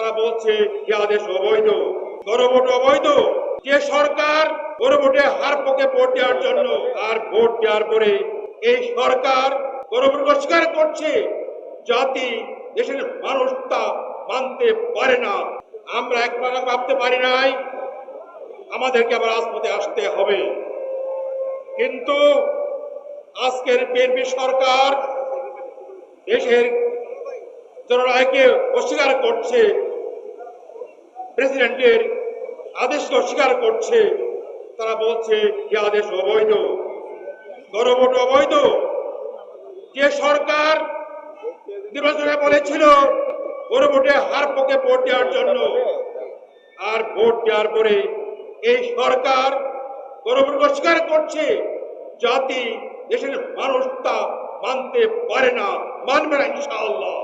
তারা বলছে যে আদেশ অবৈধ, গণভোট অবৈধ। যে সরকার গণভোটে হার পক্ষে ভোট দেওয়ার জন্য আর ভোট দেওয়ার পরে এই সরকার গণভোট অস্বীকার করছে, জাতি দেশের মানুষ তা মানতে পারে না। আমরা একবার ভাবতে পারি নাই আমাদেরকে আবার রাজপথে আসতে হবে, কিন্তু আজকের বিএনপি সরকার দেশের জনগণকে অস্বীকার করছে, প্রেসিডেন্টের আদেশকে অস্বীকার করছে। তারা বলছে যে আদেশ অবৈধ, গণভোট অবৈধ। যে সরকার নির্বাচনে বলেছিল গণভোটে হার পক্ষে ভোট দেওয়ার জন্য আর ভোট দেওয়ার পরে এই সরকার গণভোট অস্বীকার করছে, জাতি দেশের মানুষ তা মানতে পারে না, মানবে না ইনশাআল্লাহ।